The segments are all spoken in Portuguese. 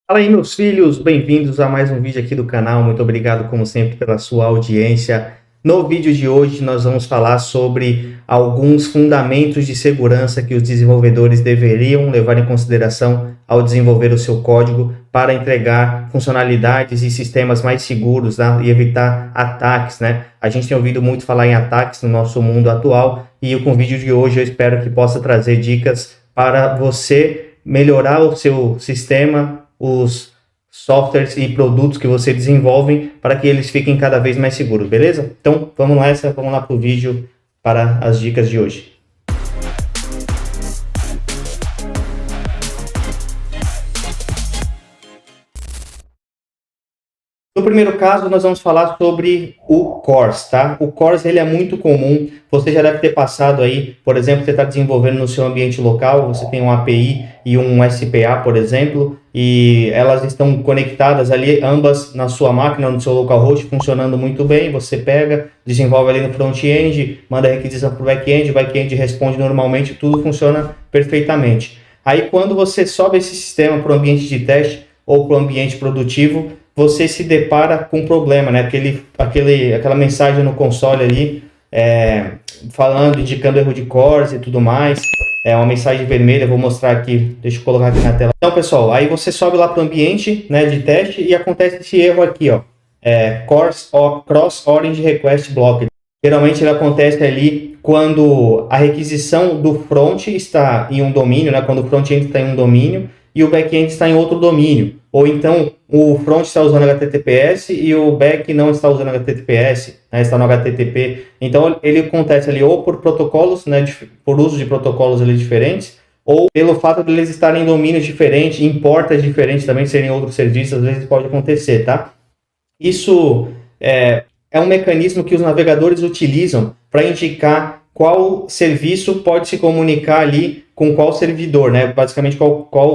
Fala aí, meus filhos, bem-vindos a mais um vídeo aqui do canal. Muito obrigado, como sempre, pela sua audiência. No vídeo de hoje, nós vamos falar sobre alguns fundamentos de segurança que os desenvolvedores deveriam levar em consideração ao desenvolver o seu código para entregar funcionalidades e sistemas mais seguros, né, e evitar ataques, né? A gente tem ouvido muito falar em ataques no nosso mundo atual e com o vídeo de hoje eu espero que possa trazer dicas para você melhorar o seu sistema, os softwares e produtos que você desenvolve para que eles fiquem cada vez mais seguros, beleza? Então vamos lá para o vídeo para as dicas de hoje. No primeiro caso, nós vamos falar sobre o CORS, tá? O CORS, ele é muito comum, você já deve ter passado aí, por exemplo, você está desenvolvendo no seu ambiente local, você tem um API e um SPA, por exemplo, e elas estão conectadas ali, ambas na sua máquina, no seu localhost, funcionando muito bem, você pega, desenvolve ali no front-end, manda requisição para o back-end, o back-end responde normalmente, tudo funciona perfeitamente. Aí, quando você sobe esse sistema para o ambiente de teste ou para o ambiente produtivo, você se depara com um problema, né? Aquela mensagem no console ali, falando, indicando erro de CORS e tudo mais. É uma mensagem vermelha, vou mostrar aqui, deixa eu colocar aqui na tela. Então, pessoal, aí você sobe lá para o ambiente, né, de teste e acontece esse erro aqui, ó. Cross Orange Request Blocked. Geralmente ele acontece ali quando a requisição do front está em um domínio, né? Quando o front-end está em um domínio e o back-end está em outro domínio. Ou então o front está usando HTTPS e o back não está usando HTTPS, né, está no HTTP. Então ele acontece ali ou por protocolos, né, por uso de protocolos ali diferentes, ou pelo fato de eles estarem em domínios diferentes, em portas diferentes também, serem outros serviços, às vezes pode acontecer, tá? Isso é um mecanismo que os navegadores utilizam para indicar qual serviço pode se comunicar ali com qual servidor, né? Basicamente,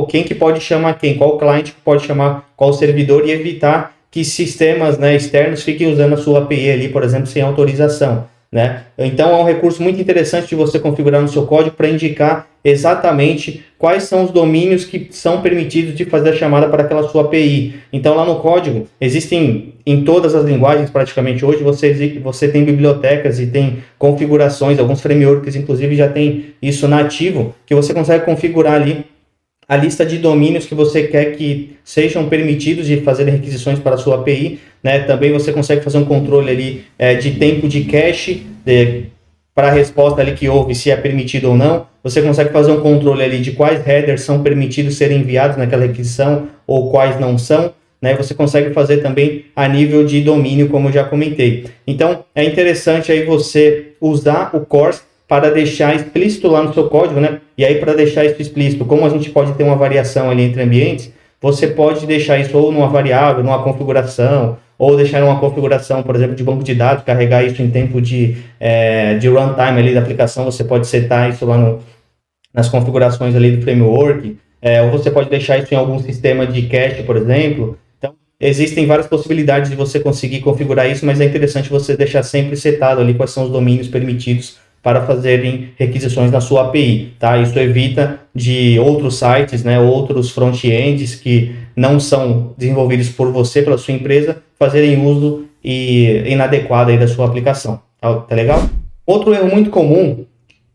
quem que pode chamar quem, qual cliente que pode chamar qual servidor e evitar que sistemas, né, externos fiquem usando a sua API ali, por exemplo, sem autorização, né? Então, é um recurso muito interessante de você configurar no seu código para indicar exatamente quais são os domínios que são permitidos de fazer a chamada para aquela sua API. Então, lá no código, existem em todas as linguagens praticamente hoje, você tem bibliotecas e tem configurações, alguns frameworks inclusive já tem isso nativo, que você consegue configurar ali a lista de domínios que você quer que sejam permitidos de fazer requisições para a sua API, né? Também você consegue fazer um controle ali de tempo de cache, para a resposta ali que houve, se é permitido ou não. Você consegue fazer um controle ali de quais headers são permitidos serem enviados naquela requisição ou quais não são, né? Você consegue fazer também a nível de domínio, como eu já comentei. Então, é interessante aí você usar o CORS para deixar explícito lá no seu código, né? E aí, para deixar isso explícito, como a gente pode ter uma variação ali entre ambientes, você pode deixar isso ou numa variável, numa configuração, ou deixar uma configuração, por exemplo, de banco de dados, carregar isso em tempo de runtime ali da aplicação, você pode setar isso lá nas configurações ali do framework, ou você pode deixar isso em algum sistema de cache, por exemplo. Então, existem várias possibilidades de você conseguir configurar isso, mas é interessante você deixar sempre setado ali quais são os domínios permitidos para fazerem requisições na sua API, tá? Isso evita de outros sites, né, outros front-ends que não são desenvolvidos por você, pela sua empresa, fazerem uso inadequado aí da sua aplicação, tá legal? Outro erro muito comum,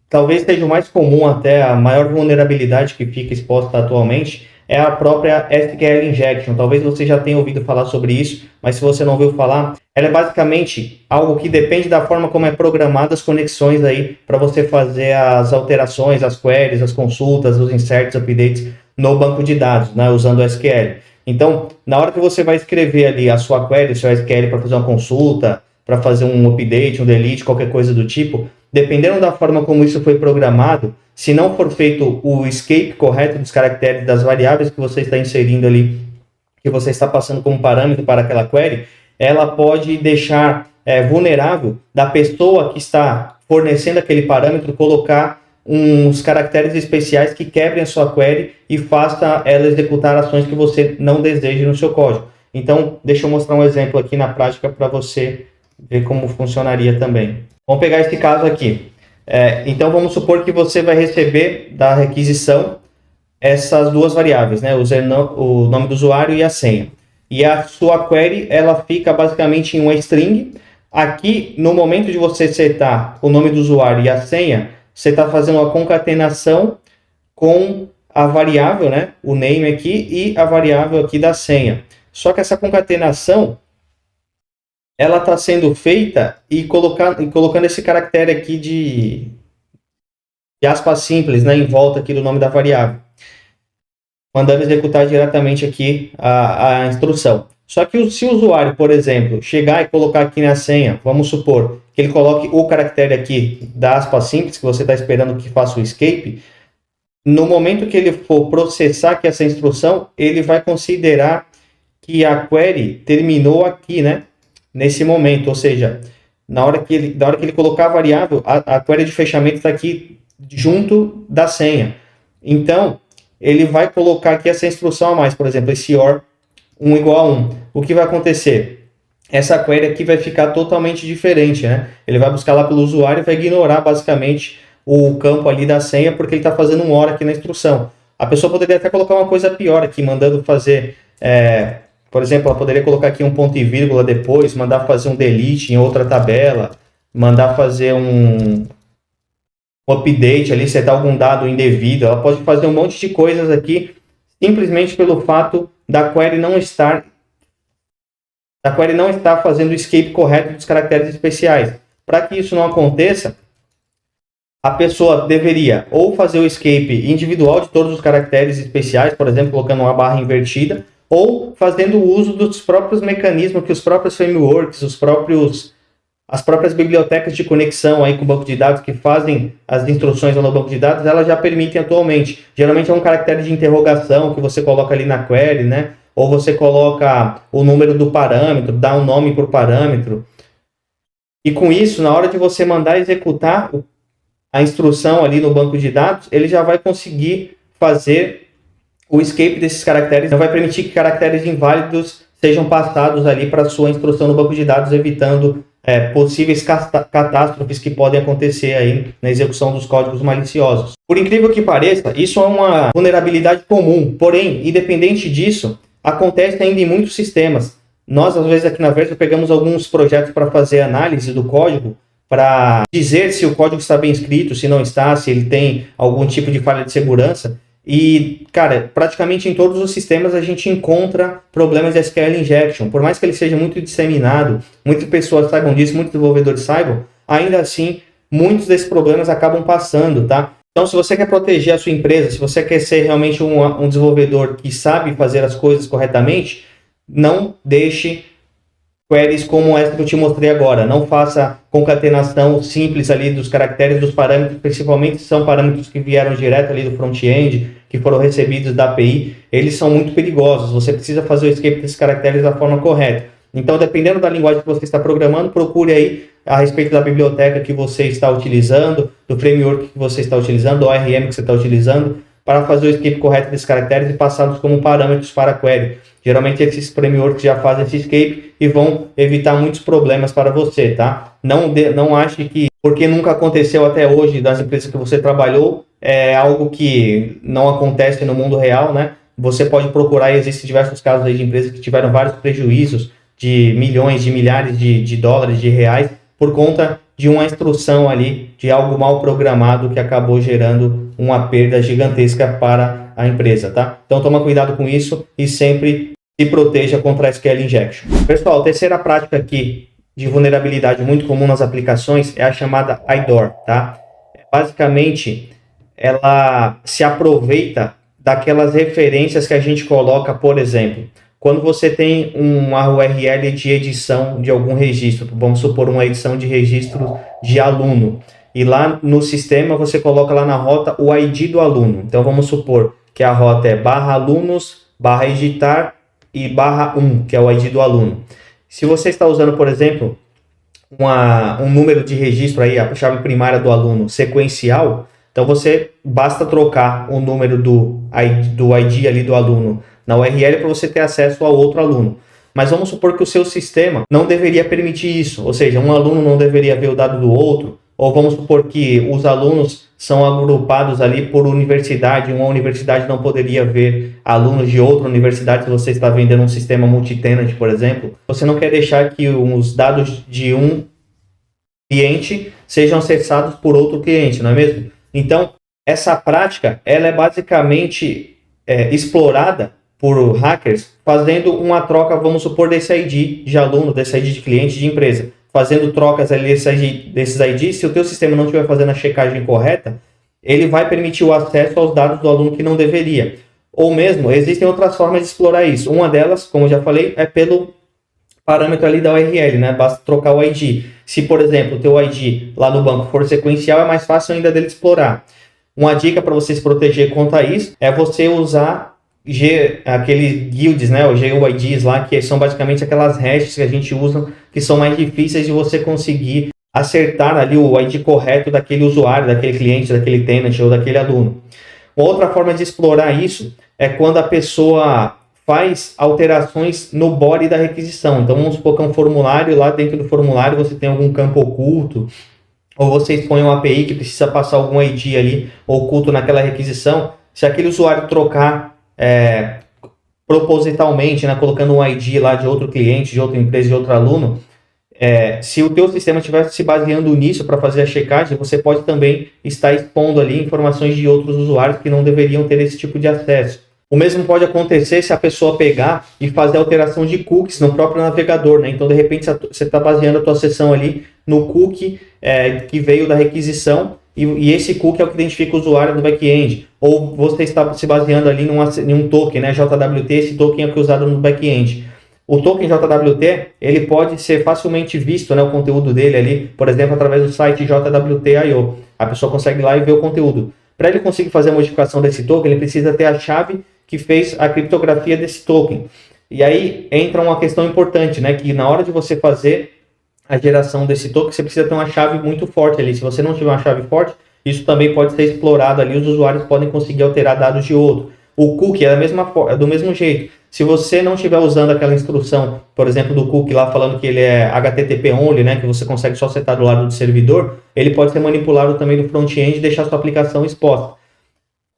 talvez seja o mais comum até, a maior vulnerabilidade que fica exposta atualmente, é a própria SQL Injection. Talvez você já tenha ouvido falar sobre isso, mas se você não ouviu falar, ela é basicamente algo que depende da forma como é programada as conexões aí para você fazer as alterações, as queries, as consultas, os inserts, updates no banco de dados, né, usando o SQL. Então, na hora que você vai escrever ali a sua query, o seu SQL para fazer uma consulta, para fazer um update, um delete, qualquer coisa do tipo, dependendo da forma como isso foi programado, se não for feito o escape correto dos caracteres das variáveis que você está inserindo ali, que você está passando como parâmetro para aquela query, ela pode deixar vulnerável da pessoa que está fornecendo aquele parâmetro colocar uns caracteres especiais que quebrem a sua query e faça ela executar ações que você não deseja no seu código. Então, deixa eu mostrar um exemplo aqui na prática para você ver como funcionaria também. Vamos pegar esse caso aqui. Então, vamos supor que você vai receber da requisição essas duas variáveis, né? O nome do usuário e a senha. E a sua query, ela fica basicamente em uma string. Aqui, no momento de você setar o nome do usuário e a senha, você está fazendo uma concatenação com a variável, né? O name aqui e a variável aqui da senha. Só que essa concatenação, ela está sendo feita e colocando esse caractere aqui de aspas simples, né? Em volta aqui do nome da variável, mandando executar diretamente aqui a instrução. Só que se o usuário, por exemplo, chegar e colocar aqui na senha, vamos supor que ele coloque o caractere aqui da aspa simples, que você está esperando que faça o escape, no momento que ele for processar aqui essa instrução, ele vai considerar que a query terminou aqui, né? Nesse momento, ou seja, na hora que ele colocar a variável, a query de fechamento está aqui junto da senha. Então, ele vai colocar aqui essa instrução a mais, por exemplo, esse OR 1 igual a 1. O que vai acontecer? Essa query aqui vai ficar totalmente diferente, né? Ele vai buscar lá pelo usuário e vai ignorar basicamente o campo ali da senha, porque ele está fazendo um OR aqui na instrução. A pessoa poderia até colocar uma coisa pior aqui, mandando fazer, por exemplo, ela poderia colocar aqui um ponto e vírgula depois, mandar fazer um delete em outra tabela, mandar fazer um update ali, setar algum dado indevido. Ela pode fazer um monte de coisas aqui, simplesmente pelo fato da query não estar fazendo o escape correto dos caracteres especiais. Para que isso não aconteça, a pessoa deveria ou fazer o escape individual de todos os caracteres especiais, por exemplo, colocando uma barra invertida, ou fazendo uso dos próprios mecanismos que os próprios frameworks, as próprias bibliotecas de conexão aí com o banco de dados que fazem as instruções no banco de dados, elas já permitem atualmente. Geralmente é um caractere de interrogação que você coloca ali na query, né? Ou você coloca o número do parâmetro, dá um nome por parâmetro. E com isso, na hora de você mandar executar a instrução ali no banco de dados, ele já vai conseguir fazer o escape desses caracteres, não vai permitir que caracteres inválidos sejam passados ali para a sua instrução no banco de dados, evitando possíveis catástrofes que podem acontecer aí na execução dos códigos maliciosos. Por incrível que pareça, isso é uma vulnerabilidade comum, porém, independente disso, acontece ainda em muitos sistemas. Nós, às vezes, aqui na Versa, pegamos alguns projetos para fazer análise do código, para dizer se o código está bem escrito, se não está, se ele tem algum tipo de falha de segurança. E, cara, praticamente em todos os sistemas a gente encontra problemas de SQL injection. Por mais que ele seja muito disseminado, muitas pessoas saibam disso, muitos desenvolvedores saibam, ainda assim, muitos desses problemas acabam passando, tá? Então, se você quer proteger a sua empresa, se você quer ser realmente um desenvolvedor que sabe fazer as coisas corretamente, não deixe queries como essa que eu te mostrei agora. Não faça concatenação simples ali dos caracteres dos parâmetros, principalmente se são parâmetros que vieram direto ali do front-end, que foram recebidos da API. Eles são muito perigosos. Você precisa fazer o escape desses caracteres da forma correta. Então, dependendo da linguagem que você está programando, procure aí a respeito da biblioteca que você está utilizando, do framework que você está utilizando, do ORM que você está utilizando, para fazer o escape correto desses caracteres e passá-los como parâmetros para a query. Geralmente esses frameworks já fazem esse escape e vão evitar muitos problemas para você, tá? Não ache que, porque nunca aconteceu até hoje das empresas que você trabalhou, é algo que não acontece no mundo real, né? Você pode procurar, existem diversos casos aí de empresas que tiveram vários prejuízos de milhões, de milhares de dólares, de reais, por conta de uma instrução ali, de algo mal programado que acabou gerando uma perda gigantesca para a empresa, tá? Então toma cuidado com isso e sempre se proteja contra a SQL injection. Pessoal, a terceira prática aqui de vulnerabilidade muito comum nas aplicações é a chamada IDOR, tá? Basicamente, ela se aproveita daquelas referências que a gente coloca, por exemplo, quando você tem uma URL de edição de algum registro, vamos supor uma edição de registro de aluno, e lá no sistema você coloca lá na rota o ID do aluno. Então vamos supor que a rota é /alunos, /editar e /1, que é o ID do aluno. Se você está usando, por exemplo, um número de registro aí, a chave primária do aluno sequencial, então você basta trocar o número do ID ali do aluno na URL para você ter acesso ao outro aluno. Mas vamos supor que o seu sistema não deveria permitir isso, ou seja, um aluno não deveria ver o dado do outro, ou vamos supor que os alunos são agrupados ali por universidade, uma universidade não poderia ver alunos de outra universidade se você está vendendo um sistema multi-tenant, por exemplo. Você não quer deixar que os dados de um cliente sejam acessados por outro cliente, não é mesmo? Então, essa prática, ela é basicamente explorada por hackers fazendo uma troca, vamos supor, desse ID de aluno, desse ID de cliente, de empresa, fazendo trocas ali desses IDs. Se o teu sistema não estiver fazendo a checagem correta, ele vai permitir o acesso aos dados do aluno que não deveria. Ou mesmo, existem outras formas de explorar isso. Uma delas, como eu já falei, é pelo parâmetro ali da URL, né? Basta trocar o ID. Se, por exemplo, o teu ID lá no banco for sequencial, é mais fácil ainda dele explorar. Uma dica para você se proteger contra isso é você usar aqueles guilds, né, os GUIDs lá, que são basicamente aquelas hashes que a gente usa, que são mais difíceis de você conseguir acertar ali o ID correto daquele usuário, daquele cliente, daquele tenant ou daquele aluno. Uma outra forma de explorar isso é quando a pessoa faz alterações no body da requisição. Então, vamos supor que é um formulário, e lá dentro do formulário você tem algum campo oculto, ou você expõe uma API que precisa passar algum ID ali oculto naquela requisição. Se aquele usuário trocar propositalmente, né, colocando um ID lá de outro cliente, de outra empresa, de outro aluno, se o teu sistema estiver se baseando nisso para fazer a checagem, você pode também estar expondo ali informações de outros usuários que não deveriam ter esse tipo de acesso. O mesmo pode acontecer se a pessoa pegar e fazer alteração de cookies no próprio navegador, né? Então, de repente, você está baseando a tua sessão ali no cookie que veio da requisição, e esse cookie é o que identifica o usuário no back-end. Ou você está se baseando ali em um token, né, JWT, esse token é o que é usado no back-end. O token JWT, ele pode ser facilmente visto, né, o conteúdo dele ali, por exemplo, através do site JWT.io. A pessoa consegue ir lá e ver o conteúdo. Para ele conseguir fazer a modificação desse token, ele precisa ter a chave que fez a criptografia desse token. E aí entra uma questão importante, né, que na hora de você fazer a geração desse token, você precisa ter uma chave muito forte ali. Se você não tiver uma chave forte, isso também pode ser explorado ali, os usuários podem conseguir alterar dados de outro. O cookie é do mesmo jeito. Se você não estiver usando aquela instrução, por exemplo, do cookie lá falando que ele é HTTP only, né, que você consegue só setar do lado do servidor, ele pode ser manipulado também no front-end e deixar sua aplicação exposta.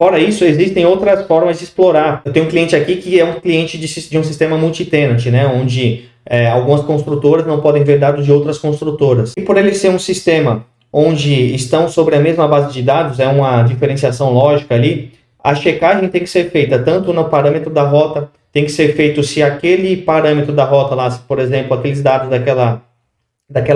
Fora isso, existem outras formas de explorar. Eu tenho um cliente aqui que é um cliente de um sistema multi-tenant, né, onde algumas construtoras não podem ver dados de outras construtoras. E por ele ser um sistema onde estão sobre a mesma base de dados, é uma diferenciação lógica ali, a checagem tem que ser feita tanto no parâmetro da rota, tem que ser feito se aquele parâmetro da rota lá, se, por exemplo, aqueles dados daquela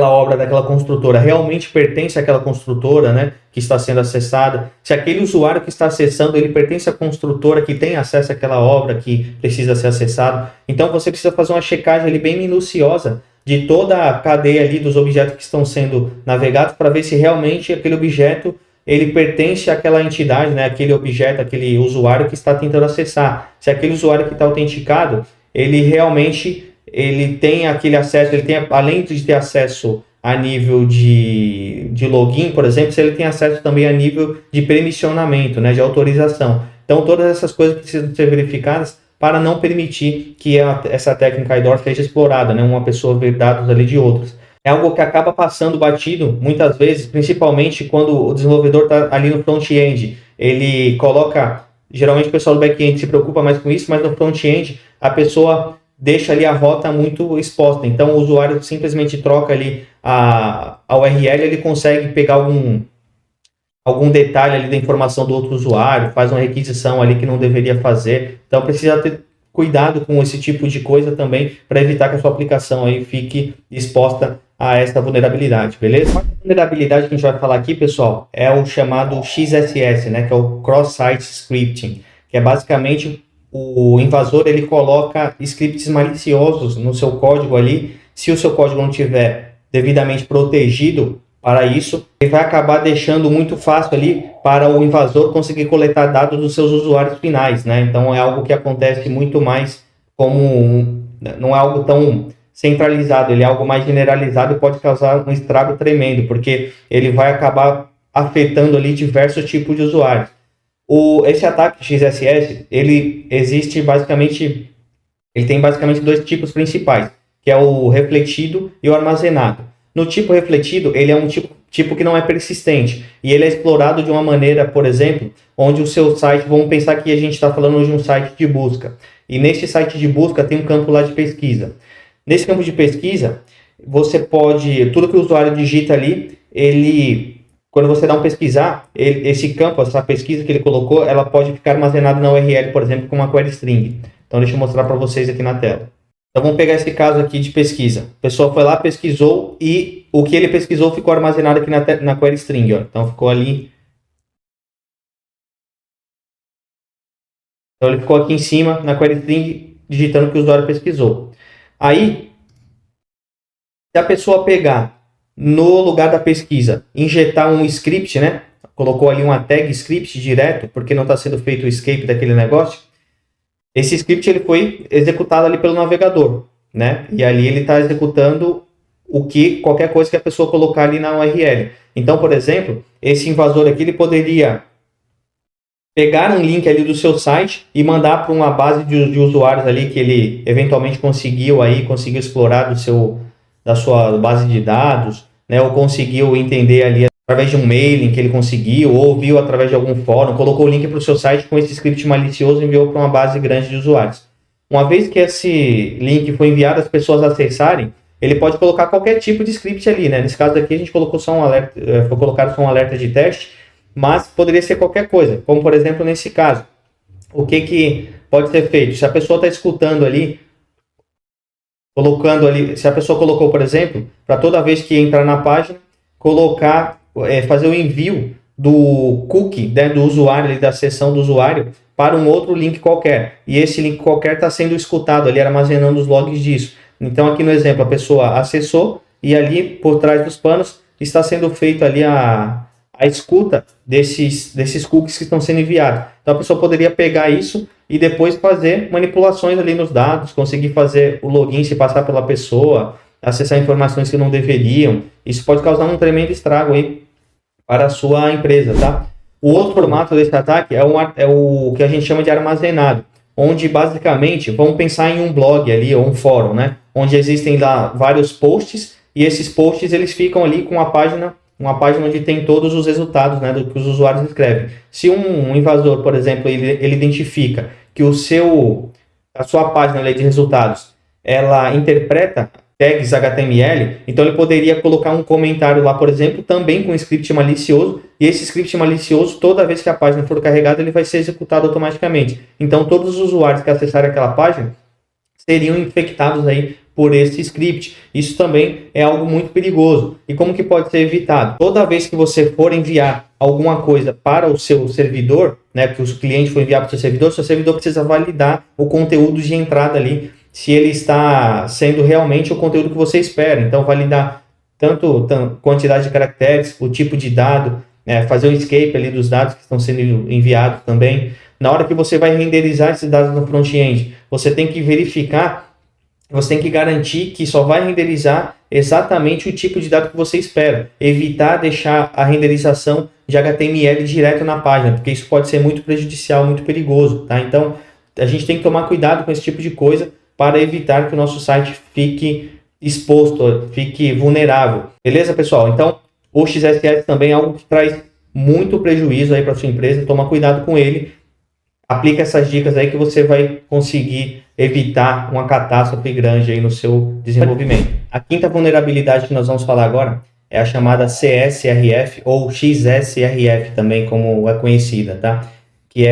obra, daquela construtora, realmente pertence àquela construtora, né, que está sendo acessada, se aquele usuário que está acessando, ele pertence à construtora que tem acesso àquela obra que precisa ser acessado. Então, você precisa fazer uma checagem ali bem minuciosa de toda a cadeia ali dos objetos que estão sendo navegados para ver se realmente aquele objeto ele pertence àquela entidade, né, aquele objeto, aquele usuário que está tentando acessar. Se aquele usuário que está autenticado, ele realmente tem aquele acesso, ele tem, além de ter acesso a nível de login, por exemplo, se ele tem acesso também a nível de permissionamento, né, de autorização. Então, todas essas coisas precisam ser verificadas para não permitir que essa técnica IDOR seja explorada, né, uma pessoa ver dados ali de outros. É algo que acaba passando batido, muitas vezes, principalmente quando o desenvolvedor está ali no front-end. Ele coloca, geralmente o pessoal do back-end se preocupa mais com isso, mas no front-end a pessoa deixa ali a rota muito exposta. Então o usuário simplesmente troca ali a URL, ele consegue pegar algum detalhe ali da informação do outro usuário, faz uma requisição ali que não deveria fazer. Então precisa ter cuidado com esse tipo de coisa também, para evitar que a sua aplicação aí fique exposta a essa vulnerabilidade, beleza? A vulnerabilidade que a gente vai falar aqui, pessoal, é o chamado XSS, né, que é o Cross-Site Scripting, que é basicamente o invasor, ele coloca scripts maliciosos no seu código ali. Se o seu código não tiver devidamente protegido para isso, ele vai acabar deixando muito fácil ali para o invasor conseguir coletar dados dos seus usuários finais, né? Então é algo que acontece muito mais não é algo tão centralizado, ele é algo mais generalizado e pode causar um estrago tremendo, porque ele vai acabar afetando ali diversos tipos de usuários. Esse ataque XSS, ele tem basicamente dois tipos principais, que é o refletido e o armazenado. No tipo refletido, ele é um tipo tipo que não é persistente. E ele é explorado de uma maneira, por exemplo, onde o seu site, vamos pensar que a gente está falando de um site de busca. E nesse site de busca tem um campo lá de pesquisa. Nesse campo de pesquisa, você pode, tudo que o usuário digita ali, quando você dá um pesquisar, esse campo, essa pesquisa que ele colocou, ela pode ficar armazenada na URL, por exemplo, com uma query string. Então, deixa eu mostrar para vocês aqui na tela. Então, vamos pegar esse caso aqui de pesquisa. O pessoal foi lá, pesquisou e o que ele pesquisou ficou armazenado aqui na query string. Ó. Então, ficou ali. Então, ele ficou aqui em cima na query string, digitando o que o usuário pesquisou. Aí, se a pessoa pegar no lugar da pesquisa, injetar um script, né? Colocou ali uma tag script direto, porque não está sendo feito o escape daquele negócio. Esse script ele foi executado ali pelo navegador, né? E ali ele está executando qualquer coisa que a pessoa colocar ali na URL. Então, por exemplo, esse invasor aqui ele poderia pegar um link ali do seu site e mandar para uma base de usuários ali que ele eventualmente conseguiu explorar da sua base de dados, né? Ou conseguiu entender ali através de um mailing que ele conseguiu, ou viu através de algum fórum, colocou o link para o seu site com esse script malicioso e enviou para uma base grande de usuários. Uma vez que esse link foi enviado, as pessoas acessarem, ele pode colocar qualquer tipo de script ali, né? Nesse caso aqui a gente colocou só um alerta, foi colocado só um alerta de teste, mas poderia ser qualquer coisa, como por exemplo nesse caso. O que pode ser feito? Se a pessoa está escutando ali, colocando ali, se a pessoa colocou, por exemplo, para toda vez que entrar na página, fazer o envio do cookie, né, do usuário, ali, da seção do usuário, para um outro link qualquer. E esse link qualquer está sendo escutado ali, armazenando os logs disso. Então, aqui no exemplo, a pessoa acessou e ali, por trás dos panos, está sendo feito ali a escuta desses cookies que estão sendo enviados. Então, a pessoa poderia pegar isso e depois fazer manipulações ali nos dados, conseguir fazer o login se passar pela pessoa, acessar informações que não deveriam. Isso pode causar um tremendo estrago aí para a sua empresa, tá? O outro formato desse ataque é o que a gente chama de armazenado, onde basicamente, vamos pensar em um blog ali ou um fórum, né? Onde existem lá vários posts e esses posts eles ficam ali com uma página onde tem todos os resultados, né, do que os usuários escrevem. Se um invasor, por exemplo, ele identifica que a sua página ali de resultados, ela interpreta tags HTML, então ele poderia colocar um comentário lá, por exemplo, também com um script malicioso, e esse script malicioso, toda vez que a página for carregada, ele vai ser executado automaticamente. Então, todos os usuários que acessarem aquela página seriam infectados aí por esse script. Isso também é algo muito perigoso. E como que pode ser evitado? Toda vez que você for enviar alguma coisa para o seu servidor, né, que o cliente for enviar para o seu servidor precisa validar o conteúdo de entrada ali, se ele está sendo realmente o conteúdo que você espera. Então, validar tanto quantidade de caracteres, o tipo de dado, fazer um escape ali dos dados que estão sendo enviados também. Na hora que você vai renderizar esses dados no front-end, você tem que verificar, você tem que garantir que só vai renderizar exatamente o tipo de dado que você espera. Evitar deixar a renderização de HTML direto na página, porque isso pode ser muito prejudicial, muito perigoso, tá? Então, a gente tem que tomar cuidado com esse tipo de coisa para evitar que o nosso site fique exposto, fique vulnerável. Beleza, pessoal? Então, o XSS também é algo que traz muito prejuízo aí para sua empresa. Toma cuidado com ele. Aplica essas dicas aí que você vai conseguir evitar uma catástrofe grande aí no seu desenvolvimento. A quinta vulnerabilidade que nós vamos falar agora é a chamada CSRF ou XSRF também, como é conhecida, tá? Que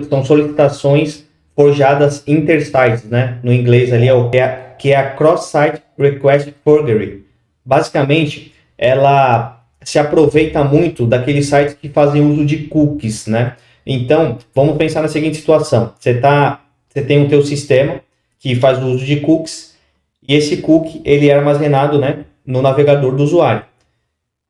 são solicitações forjadas intersites, né? No inglês ali que é a Cross-Site Request Forgery. Basicamente, ela se aproveita muito daqueles sites que fazem uso de cookies, né? Então, vamos pensar na seguinte situação. Você tem o teu sistema que faz o uso de cookies e esse cookie ele é armazenado, né, no navegador do usuário.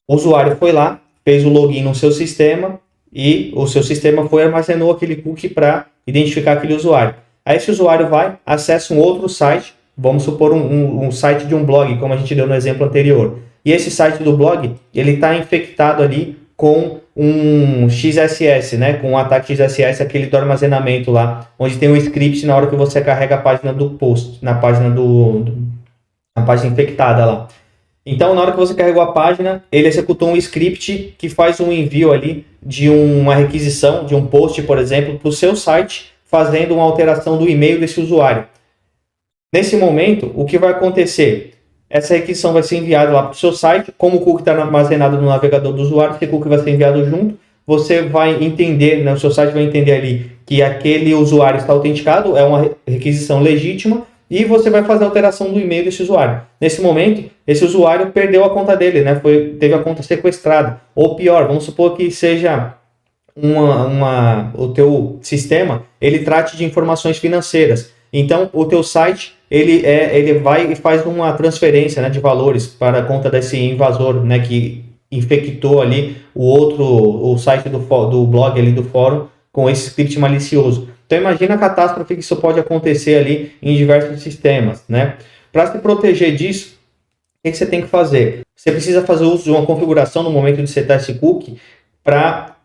O usuário foi lá, fez o login no seu sistema e o seu sistema armazenou aquele cookie para identificar aquele usuário. Aí esse usuário vai, acessa um outro site, vamos supor um site de um blog, como a gente deu no exemplo anterior. E esse site do blog, ele está infectado ali com um XSS, né? Com um ataque XSS, aquele do armazenamento lá, onde tem um script na hora que você carrega a página do post, na página infectada lá. Então, na hora que você carregou a página, ele executou um script que faz um envio ali de uma requisição, de um post, por exemplo, para o seu site, fazendo uma alteração do e-mail desse usuário. Nesse momento, o que vai acontecer? Essa requisição vai ser enviada lá para o seu site, como o cookie está armazenado no navegador do usuário, esse cookie vai ser enviado junto, você vai entender, né, o seu site vai entender ali que aquele usuário está autenticado, é uma requisição legítima, e você vai fazer a alteração do e-mail desse usuário. Nesse momento, esse usuário perdeu a conta dele, né, teve a conta sequestrada. Ou pior, vamos supor que seja o teu sistema, ele trate de informações financeiras. Então, o teu site, ele vai e faz uma transferência, né, de valores para a conta desse invasor, né, que infectou ali o site do blog ali do fórum com esse script malicioso. Então, imagina a catástrofe que isso pode acontecer ali em diversos sistemas, né? Para se proteger disso, o que você tem que fazer? Você precisa fazer uso de uma configuração no momento de setar esse cookie para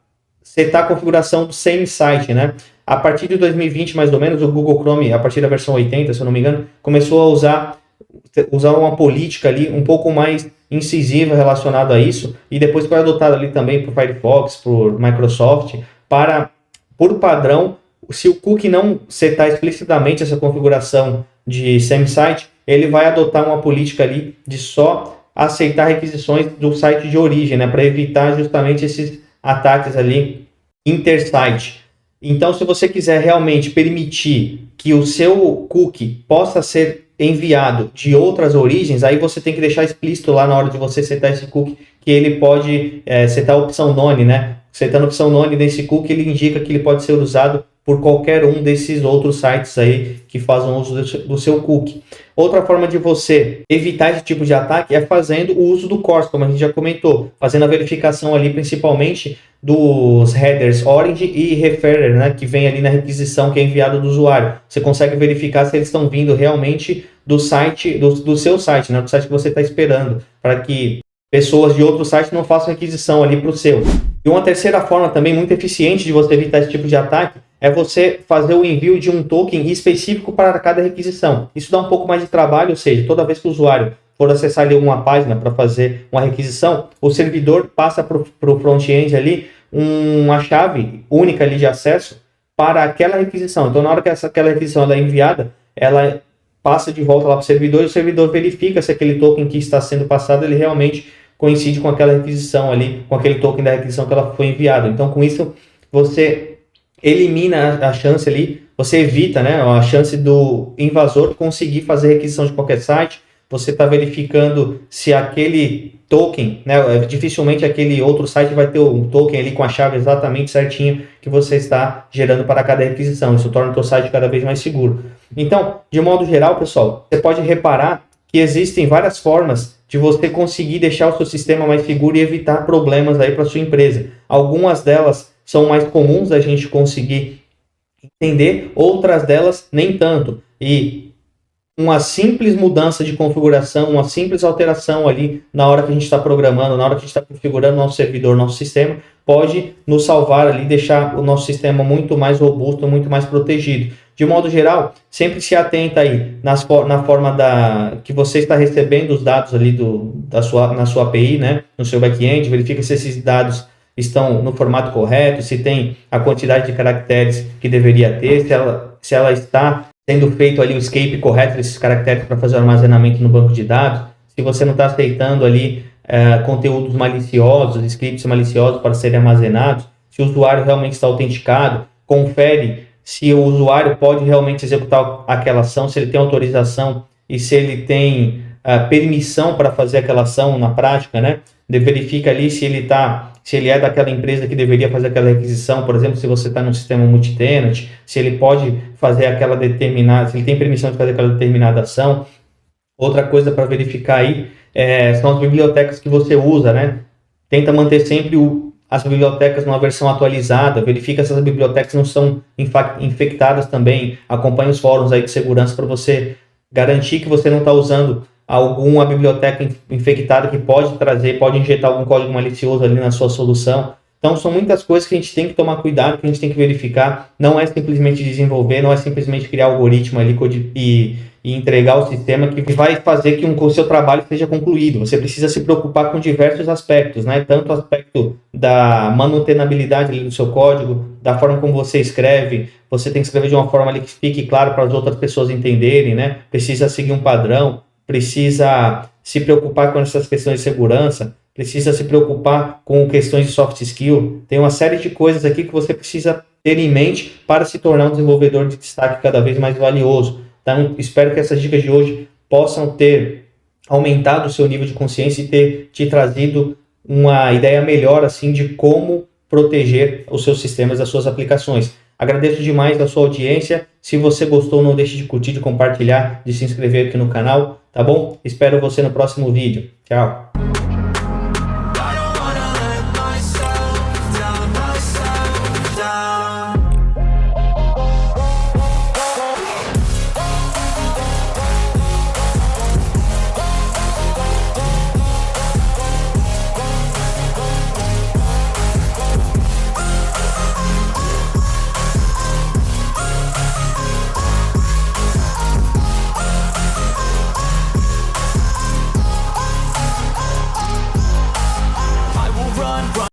setar a configuração do same site, né? A partir de 2020, mais ou menos, o Google Chrome, a partir da versão 80, se eu não me engano, começou a usar uma política ali um pouco mais incisiva relacionada a isso, e depois foi adotada ali também por Firefox, por Microsoft, por padrão, se o cookie não setar explicitamente essa configuração de same site, ele vai adotar uma política ali de só aceitar requisições do site de origem, né? Para evitar justamente esses ataques ali intersite. Então, se você quiser realmente permitir que o seu cookie possa ser enviado de outras origens, aí você tem que deixar explícito lá na hora de você setar esse cookie que ele pode setar a opção none, né? Setando a opção none nesse cookie, ele indica que ele pode ser usado por qualquer um desses outros sites aí que fazem uso do seu cookie. Outra forma de você evitar esse tipo de ataque é fazendo o uso do CORS, como a gente já comentou, fazendo a verificação ali principalmente dos headers orange e referrer, né, que vem ali na requisição que é enviado do usuário. Você consegue verificar se eles estão vindo realmente do site, do seu site, né, do site que você está esperando, para que pessoas de outro site não façam requisição ali para o seu. E uma terceira forma também muito eficiente de você evitar esse tipo de ataque é você fazer o envio de um token específico para cada requisição. Isso dá um pouco mais de trabalho, ou seja, toda vez que o usuário for acessar ali uma página para fazer uma requisição, o servidor passa para o front-end ali uma chave única ali de acesso para aquela requisição. Então, na hora que aquela requisição é enviada, ela passa de volta lá para o servidor e o servidor verifica se aquele token que está sendo passado, ele realmente coincide com aquela requisição ali, com aquele token da requisição que ela foi enviada. Então, com isso, você elimina a chance ali, você evita, né, a chance do invasor conseguir fazer requisição de qualquer site. Você está verificando se aquele token, né, dificilmente aquele outro site vai ter um token ali com a chave exatamente certinha que você está gerando para cada requisição. Isso torna o seu site cada vez mais seguro. Então, de modo geral, pessoal, você pode reparar que existem várias formas de você conseguir deixar o seu sistema mais seguro e evitar problemas aí para sua empresa. Algumas delas são mais comuns da gente conseguir entender, outras delas nem tanto. E uma simples mudança de configuração, uma simples alteração ali na hora que a gente está programando, na hora que a gente está configurando nosso servidor, nosso sistema, pode nos salvar ali, deixar o nosso sistema muito mais robusto, muito mais protegido. De modo geral, sempre se atenta aí na forma que você está recebendo os dados ali na sua API, né, no seu back-end, verifica se esses dados estão no formato correto, se tem a quantidade de caracteres que deveria ter, se ela está sendo feito ali o escape correto desses caracteres para fazer o armazenamento no banco de dados, se você não está aceitando ali conteúdos maliciosos, scripts maliciosos para serem armazenados, se o usuário realmente está autenticado, confere se o usuário pode realmente executar aquela ação, se ele tem autorização e se ele tem permissão para fazer aquela ação na prática, né? Verifica ali se ele é daquela empresa que deveria fazer aquela requisição, por exemplo, se você está num sistema multitenant, se ele pode fazer se ele tem permissão de fazer aquela determinada ação. Outra coisa para verificar aí são as bibliotecas que você usa, né? Tenta manter sempre as bibliotecas numa versão atualizada, verifica se as bibliotecas não são infectadas também, acompanha os fóruns aí de segurança para você garantir que você não está usando alguma biblioteca infectada que pode injetar algum código malicioso ali na sua solução. Então, são muitas coisas que a gente tem que tomar cuidado, que a gente tem que verificar. Não é simplesmente desenvolver, não é simplesmente criar algoritmo ali e entregar o sistema que vai fazer que o seu trabalho seja concluído. Você precisa se preocupar com diversos aspectos, né? Tanto o aspecto da manutenabilidade ali do seu código, da forma como você escreve. Você tem que escrever de uma forma ali que fique claro para as outras pessoas entenderem, né? Precisa seguir um padrão, precisa se preocupar com essas questões de segurança, precisa se preocupar com questões de soft skill. Tem uma série de coisas aqui que você precisa ter em mente para se tornar um desenvolvedor de destaque cada vez mais valioso. Então, espero que essas dicas de hoje possam ter aumentado o seu nível de consciência e ter te trazido uma ideia melhor assim de como proteger os seus sistemas, as suas aplicações. Agradeço demais a sua audiência. Se você gostou, não deixe de curtir, de compartilhar, de se inscrever aqui no canal, tá bom? Espero você no próximo vídeo. Tchau!